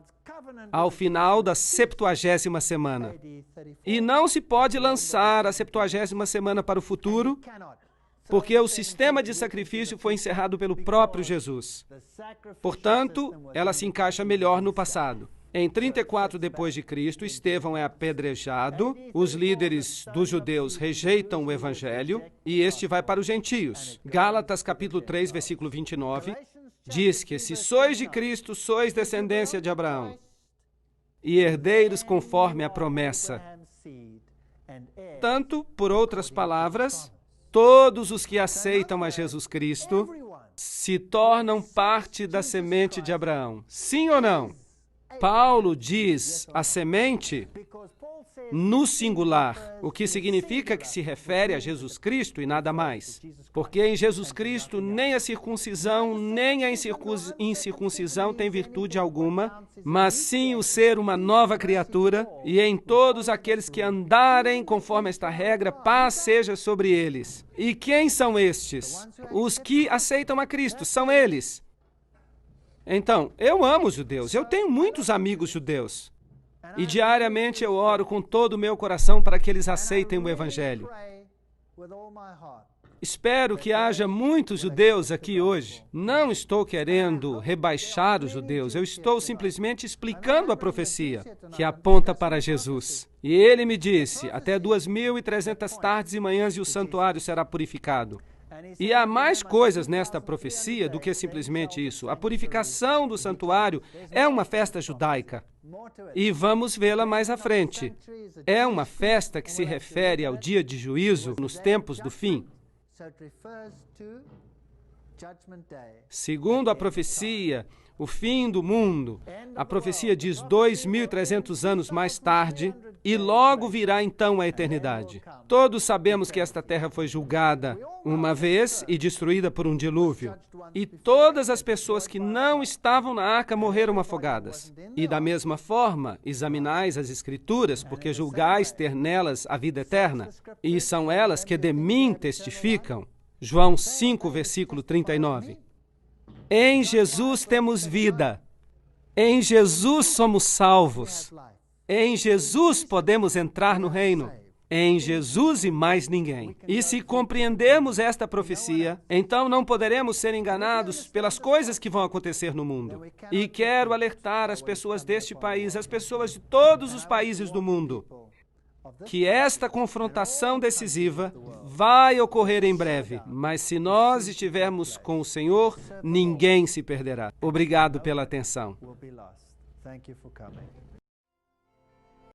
[SPEAKER 1] ao final da 70ª semana. E não se pode lançar a 70ª semana para o futuro, porque o sistema de sacrifício foi encerrado pelo próprio Jesus. Portanto, ela se encaixa melhor no passado. Em 34 depois de Cristo, Estevão é apedrejado, os líderes dos judeus rejeitam o evangelho e este vai para os gentios. Gálatas capítulo 3, versículo 29, diz que se sois de Cristo, sois descendência de Abraão e herdeiros conforme a promessa. Tanto, por outras palavras, todos os que aceitam a Jesus Cristo se tornam parte da semente de Abraão. Sim ou não? Paulo diz a semente no singular, o que significa que se refere a Jesus Cristo e nada mais. Porque em Jesus Cristo nem a circuncisão nem a incircuncisão tem virtude alguma, mas sim o ser uma nova criatura, e em todos aqueles que andarem conforme esta regra, paz seja sobre eles. E quem são estes? Os que aceitam a Cristo, são eles. Então, eu amo os judeus, eu tenho muitos amigos judeus. E diariamente eu oro com todo o meu coração para que eles aceitem o Evangelho. Espero que haja muitos judeus aqui hoje. Não estou querendo rebaixar os judeus, eu estou simplesmente explicando a profecia que aponta para Jesus. E ele me disse, até 2.300 tardes e manhãs e o santuário será purificado. E há mais coisas nesta profecia do que simplesmente isso. A purificação do santuário é uma festa judaica. E vamos vê-la mais à frente. É uma festa que se refere ao dia de juízo nos tempos do fim. Segundo a profecia, o fim do mundo, a profecia diz 2.300 anos mais tarde, e logo virá então a eternidade. Todos sabemos que esta terra foi julgada uma vez e destruída por um dilúvio. E todas as pessoas que não estavam na arca morreram afogadas. E da mesma forma, examinais as Escrituras, porque julgais ter nelas a vida eterna. E são elas que de mim testificam. João 5, versículo 39. Em Jesus temos vida. Em Jesus somos salvos. Em Jesus podemos entrar no reino. Em Jesus e mais ninguém. E se compreendermos esta profecia, então não poderemos ser enganados pelas coisas que vão acontecer no mundo. E quero alertar as pessoas deste país, as pessoas de todos os países do mundo, que esta confrontação decisiva vai ocorrer em breve. Mas se nós estivermos com o Senhor, ninguém se perderá. Obrigado pela atenção.